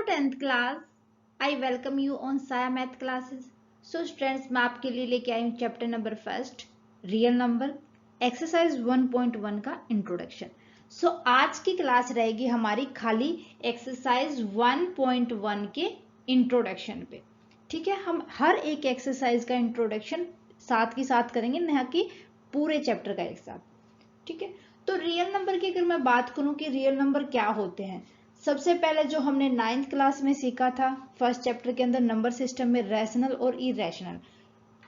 10th class. I welcome you on Saya Math classes. So students, मैं आपके लिए लेके आई हूँ chapter number first real number exercise 1.1 का इंट्रोडक्शन. सो आज की क्लास रहेगी हमारी खाली एक्सरसाइज 1.1 के इंट्रोडक्शन पे. ठीक है, हम हर एक एक्सरसाइज का इंट्रोडक्शन साथ ही साथ करेंगे, ना कि पूरे चैप्टर का एक साथ. ठीक है, तो रियल नंबर की अगर मैं बात करूं कि रियल नंबर क्या होते हैं, सबसे पहले जो हमने 9th क्लास में सीखा था फर्स्ट चैप्टर के अंदर नंबर सिस्टम में रैशनल और इरेशनल,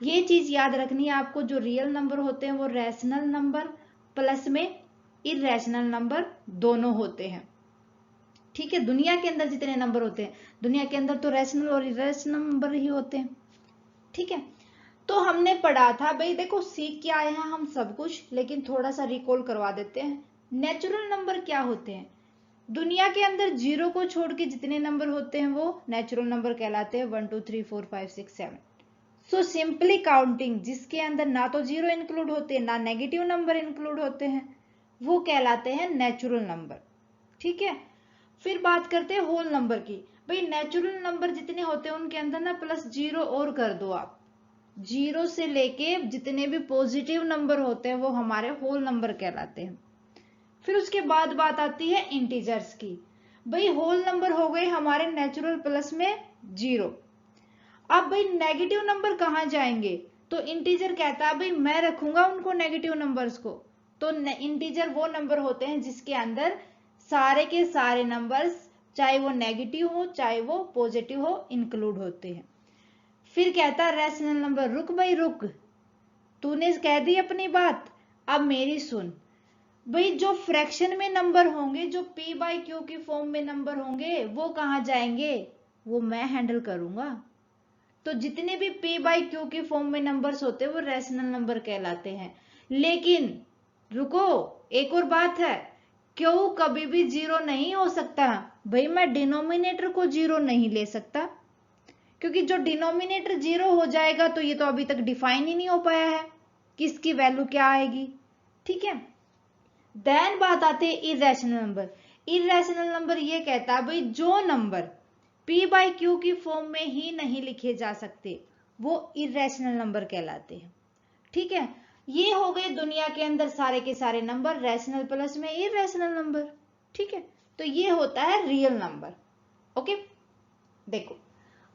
ये चीज याद रखनी है आपको. जो रियल नंबर होते हैं वो रैशनल नंबर प्लस में इरेशनल नंबर दोनों होते हैं. ठीक है, दुनिया के अंदर जितने नंबर होते हैं, दुनिया के अंदर तो रैशनल और इरेशनल नंबर ही होते हैं. ठीक है, तो हमने पढ़ा था भाई, देखो सीख के आए हैं हम सब कुछ, लेकिन थोड़ा सा रिकॉल करवा देते हैं. नेचुरल नंबर क्या होते हैं? दुनिया के अंदर जीरो को छोड़ के जितने नंबर होते हैं वो नेचुरल नंबर कहलाते हैं. 1 2 3 4 5 6 7. सो सिंपली काउंटिंग जिसके अंदर ना तो जीरो इंक्लूड होते हैं ना नेगेटिव नंबर इंक्लूड होते हैं, वो कहलाते हैं नेचुरल नंबर. ठीक है, फिर बात करते हैं होल नंबर की. भाई नेचुरल नंबर जितने होते हैं उनके अंदर ना प्लस जीरो और कर दो आप. जीरो से लेके जितने भी पॉजिटिव नंबर होते हैं वो हमारे होल नंबर कहलाते हैं. फिर उसके बाद बात आती है इंटीजर्स की. भाई होल नंबर हो गए हमारे नेचुरल प्लस में जीरो. अब भाई नेगेटिव नंबर कहां जाएंगे? तो इंटीजर कहता है भाई मैं रखूंगा उनको नेगेटिव नंबर्स को. तो इंटीजर वो नंबर होते हैं जिसके अंदर सारे के सारे नंबर्स, चाहे वो नेगेटिव हो चाहे वो पॉजिटिव हो, इंक्लूड होते हैं. फिर कहता है रैशनल नंबर, रुक भाई रुक, तूने कह दी अपनी बात, अब मेरी सुन. भाई जो फ्रैक्शन में नंबर होंगे, जो p बाई क्यू की फॉर्म में नंबर होंगे, वो कहां जाएंगे? वो मैं हैंडल करूंगा. तो जितने भी p बाई क्यू की फॉर्म में नंबर्स होते हैं वो रैशनल नंबर कहलाते हैं. लेकिन रुको, एक और बात है, क्यू कभी भी जीरो नहीं हो सकता. भाई मैं डिनोमिनेटर को जीरो नहीं ले सकता, क्योंकि जो डिनोमिनेटर जीरो हो जाएगा तो ये तो अभी तक डिफाइन ही नहीं हो पाया है कि इसकी वैल्यू क्या आएगी. ठीक है, देन बात आती है इरेशनल नंबर. इरेशनल नंबर ये कहता है भाई जो नंबर p बाई क्यू की फॉर्म में ही नहीं लिखे जा सकते वो इरेशनल नंबर कहलाते हैं. ठीक है, ये हो गए दुनिया के अंदर सारे के सारे नंबर रैशनल प्लस में इरेशनल नंबर. ठीक है, तो ये होता है रियल नंबर. ओके, देखो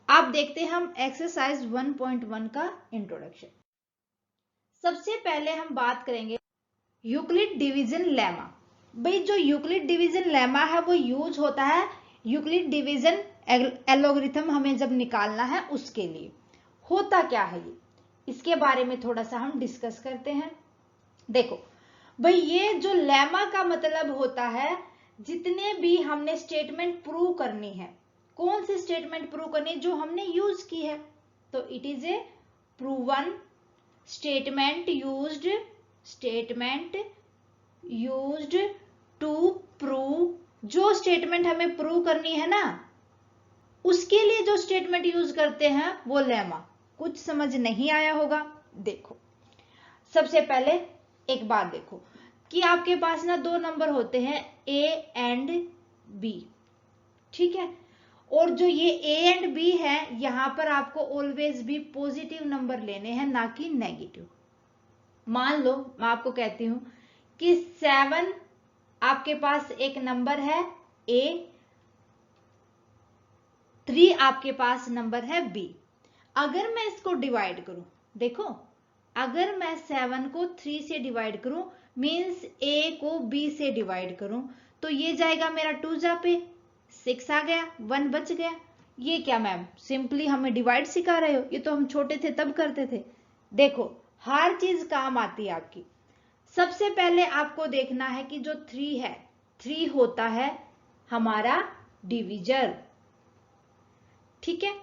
आप देखते हैं हम एक्सरसाइज 1.1 का इंट्रोडक्शन. सबसे पहले हम बात करेंगे यूक्लिड डिवीजन लेमा. भाई जो यूक्लिड डिवीजन लेमा है वो यूज होता है यूक्लिड डिवीजन एलोगरिथम हमें जब निकालना है उसके लिए. होता क्या है ये, इसके बारे में थोड़ा सा हम डिस्कस करते हैं. देखो भाई, ये जो लेमा का मतलब होता है जितने भी हमने स्टेटमेंट प्रूव करनी है, कौन सी स्टेटमेंट प्रूव करनी जो हमने यूज की है, तो it is a proven statement used to prove. जो स्टेटमेंट हमें प्रूव करनी है ना, उसके लिए जो स्टेटमेंट यूज करते हैं वो लेमा. कुछ समझ नहीं आया होगा. देखो सबसे पहले एक बात देखो कि आपके पास ना दो नंबर होते हैं a एंड b. ठीक है, और जो ये a एंड b है, यहां पर आपको ऑलवेज भी पॉजिटिव नंबर लेने हैं, ना कि नेगेटिव. मान लो मैं आपको कहती हूं कि 7 आपके पास एक नंबर है a, 3 आपके पास नंबर है b. अगर मैं इसको डिवाइड करूं, देखो अगर मैं 7 को 3 से डिवाइड करूं मींस a को b से डिवाइड करूं, तो ये जाएगा मेरा 2 जा पे 6 आ गया, 1 बच गया. ये क्या मैम सिंपली हमें डिवाइड सिखा रहे हो? ये तो हम छोटे थे तब करते थे. देखो हर चीज काम आती है आपकी. सबसे पहले आपको देखना है कि जो 3 है, 3 होता है हमारा डिविजर. ठीक है,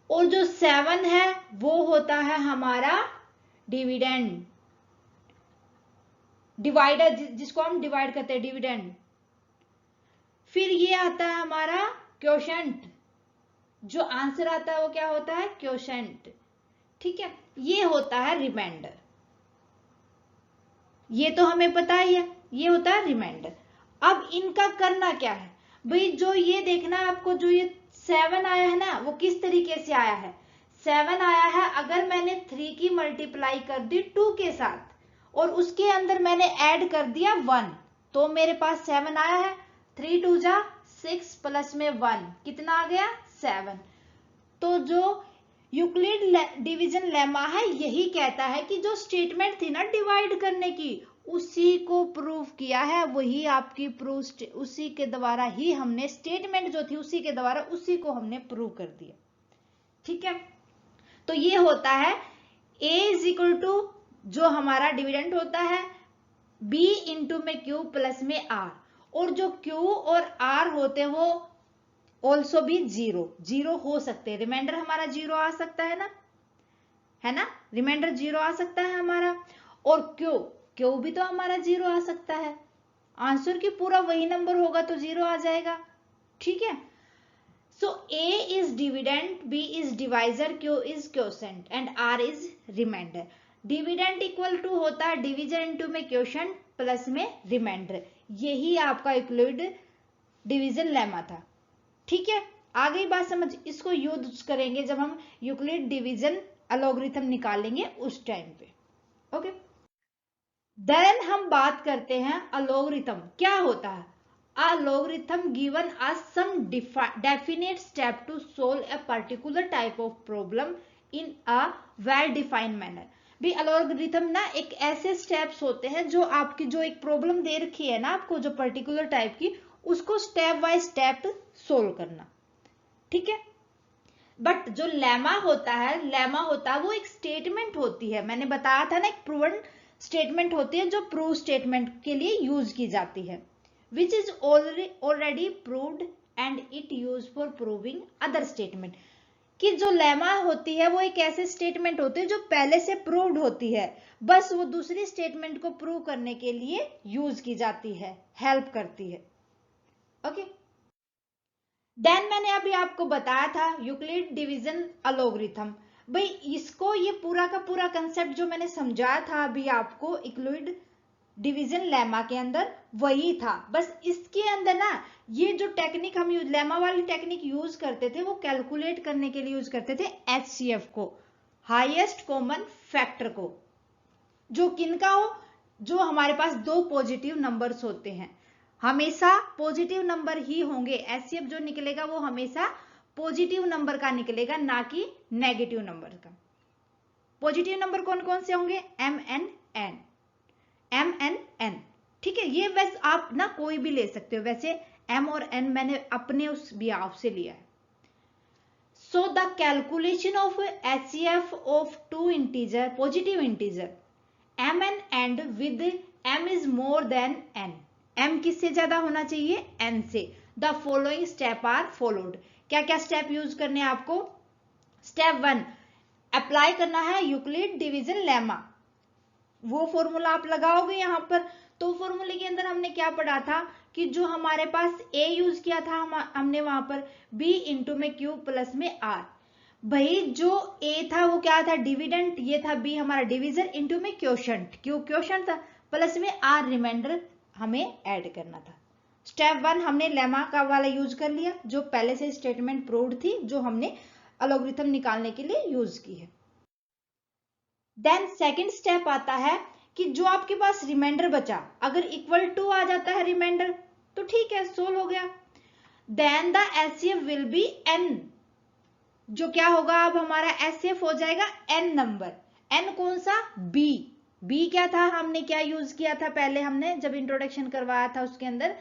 और जो 7 है वो होता है हमारा डिविडेंड, डिवाइडर, जिसको हम डिवाइड करते हैं, डिविडेंड. फिर ये आता है हमारा क्वोशंट, जो आंसर आता है वो क्या होता है? क्वोशंट. ठीक है, ये होता है रिमाइंडर. ये तो हमें पता ही है, ये होता है रिमाइंडर. अब इनका करना क्या है? भाई जो ये देखना आपको, जो ये 7 आया है ना, वो किस तरीके से आया है। 7 आया है अगर मैंने 3 की मल्टीप्लाई कर दी 2 के साथ और उसके अंदर मैंने ऐड कर दिया 1, तो मेरे पास 7 आया है। 3 2 जा 6 प्लस में 1 कितना आ गया 7। तो जो यूक्लिड डिवीजन लेमा है यही कहता है कि जो स्टेटमेंट थी ना डिवाइड करने की, उसी को प्रूव किया है, वही आपकी प्रूफ, उसी के द्वारा ही हमने स्टेटमेंट जो थी उसी के द्वारा उसी को हमने प्रूव कर दिया। ठीक है, तो ये होता है a इज इक्वल टू जो हमारा डिविडेंड होता है b इंटू में q प्लस में r, और जो q और r होते हैं वो ऑल्सो भी जीरो हो सकते हैं। रिमाइंडर हमारा जीरो आ सकता है ना, रिमाइंडर जीरो आ सकता है हमारा, और क्यू भी तो हमारा जीरो आ सकता है। आंसर की पूरा वही नंबर होगा तो जीरो आ जाएगा। ठीक है, so a is dividend, b is divisor, q is quotient and r is remainder. Dividend equal to होता है डिवीजर इनटू में क्वोशेंट प्लस में रिमाइंडर। यही आपका यूक्लिड डिवीजन लेमा था। ठीक है, आ गई बात समझ। इसको यूज करेंगे जब हम यूक्लिड डिवीजन अलॉगरिथम निकालेंगे उस टाइम पे। ओके, देन हम बात करते हैं अलॉगरिथम क्या होता है। A logarithm given us some definite step to solve a particular type of problem in a well-defined manner। भी अलॉगरिथम ना एक ऐसे स्टेप्स होते हैं जो आपकी जो एक प्रॉब्लम दे रखी है ना आपको, जो पर्टिकुलर टाइप की, उसको स्टेप बाय स्टेप सोल्व करना। ठीक है, बट जो लेमा होता है वो एक स्टेटमेंट होती है। मैंने बताया था ना, एक प्रूवन स्टेटमेंट होती है जो प्रूव स्टेटमेंट के लिए यूज की जाती है, which is already proved and it used for proving other statement। कि जो लेमा होती है वो एक ऐसे स्टेटमेंट होती है जो पहले से प्रूव्ड होती है, बस वो दूसरी स्टेटमेंट को प्रूव करने के लिए यूज की जाती है, हेल्प करती है। ओके, देन मैंने अभी आपको बताया था यूक्लिड डिवीजन अलॉगरिथम। भाई इसको, ये पूरा का पूरा कंसेप्ट जो मैंने समझाया था अभी आपको यूक्लिड डिवीजन लेमा के अंदर, वही था। बस इसके अंदर ना ये जो टेक्निक हम लेमा वाली टेक्निक यूज करते थे वो कैलकुलेट करने के लिए यूज करते थे HCF को, हाईएस्ट कॉमन फैक्टर को, जो किनका हो, जो हमारे पास दो पॉजिटिव नंबर्स होते हैं, हमेशा पॉजिटिव नंबर ही होंगे। HCF जो निकलेगा वो हमेशा पॉजिटिव नंबर का निकलेगा, ना कि नेगेटिव नंबर का। पॉजिटिव नंबर कौन कौन से होंगे, MN। ठीक है, ये वैसे आप ना कोई भी ले सकते हो, वैसे M और N मैंने अपने उस बिहाफ से लिया है। So the calculation of HCF of two integer, positive integer MN and with M is more than N, M किससे ज्यादा होना चाहिए, N से। The following step are followed. क्या क्या स्टेप यूज करने हैं आपको। स्टेप 1, अप्लाई करना है यूक्लिड डिवीजन लेमा। वो फॉर्मूला आप लगाओगे यहां पर, तो फॉर्मूले के अंदर हमने क्या पढ़ा था कि जो हमारे पास a यूज किया था हमने वहां पर b इंटू में q प्लस में r। भाई जो a था वो क्या था, डिविडेंट, ये था b हमारा डिविजर, इंटू में क्वोशेंट, q क्वोशेंट था, प्लस में r रिमाइंडर हमें ऐड करना था। स्टेप 1 हमने लेमा का वाला यूज कर लिया, जो पहले से स्टेटमेंट प्रूव्ड थी, जो हमने अलॉगरिथम निकालने के लिए यूज की है। देन सेकंड स्टेप आता है कि जो आपके पास रिमाइंडर बचा, अगर इक्वल टू आ जाता है रिमाइंडर तो ठीक है, सोल्व हो गया। Then the HCF will be n। जो क्या होगा, अब हमारा HCF हो जाएगा n नंबर। n कौन सा, b क्या था, हमने क्या यूज किया था पहले, हमने जब इंट्रोडक्शन करवाया था उसके अंदर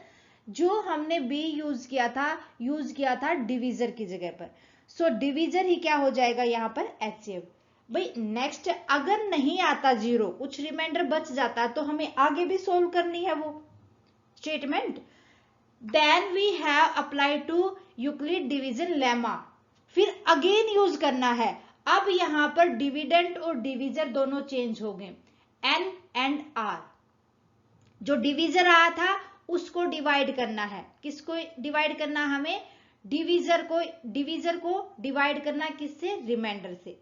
जो हमने b यूज किया था डिवीजर की जगह पर। सो डिवीजर ही क्या हो जाएगा यहाँ पर HCF। भाई नेक्स्ट, अगर नहीं आता जीरो, कुछ रिमाइंडर बच जाता, तो हमें आगे भी सोल्व करनी है वो statement. Then we have applied to Euclid division lemma, फिर अगेन यूज करना है। अब यहां पर डिविडेंट और डिवीजर दोनों चेंज हो गए, n एंड r। जो डिवीजर आया था उसको डिवाइड करना है, किसको डिवाइड करना, हमें डिवीजर को डिवाइड करना किससे, रिमाइंडर से।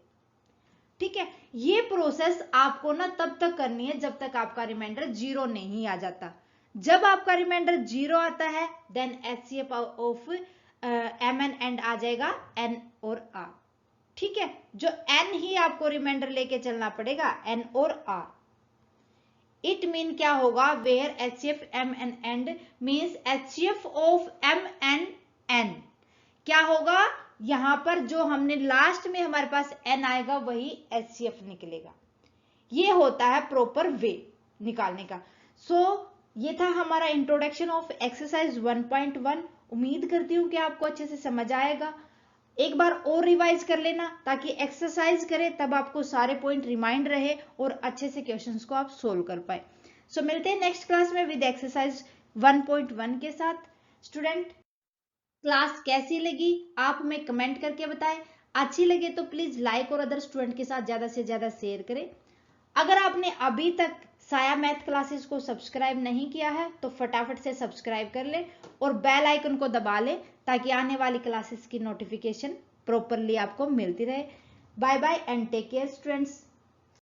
ठीक है, ये प्रोसेस आपको ना तब तक करनी है जब तक आपका रिमाइंडर जीरो नहीं आ जाता। जब आपका रिमाइंडर 0 आता है then HCF of MN and आ जाएगा N और R। ठीक है, जो N ही आपको रिमाइंडर लेके चलना पड़ेगा, N और R। इट मीन क्या होगा, where HCF MN and means HCF of MN N क्या होगा, यहां पर जो हमने लास्ट में हमारे पास N आएगा वही HCF निकलेगा। ये होता है प्रॉपर वे निकालने का। ये था हमारा इंट्रोडक्शन ऑफ एक्सरसाइज 1.1। उम्मीद करती हूँ कि आपको अच्छे से समझ आएगा। एक बार और रिवाइज कर लेना ताकि एक्सरसाइज करें तब आपको सारे पॉइंट रिमाइंड रहे और अच्छे से क्वेश्चंस को आप सोल्व कर पाए। मिलते हैं नेक्स्ट क्लास में विद एक्सरसाइज 1.1 के साथ। स्टूडेंट, क्लास कैसी लगी आप हमें कमेंट करके बताएं। अच्छी लगे तो प्लीज लाइक और अदर स्टूडेंट के साथ ज्यादा से ज्यादा शेयर करें। अगर आपने अभी तक साया मैथ क्लासेस को सब्सक्राइब नहीं किया है तो फटाफट से सब्सक्राइब कर ले और बेल आइकन को दबा ले ताकि आने वाली क्लासेस की नोटिफिकेशन प्रॉपरली आपको मिलती रहे। Bye bye and take care students.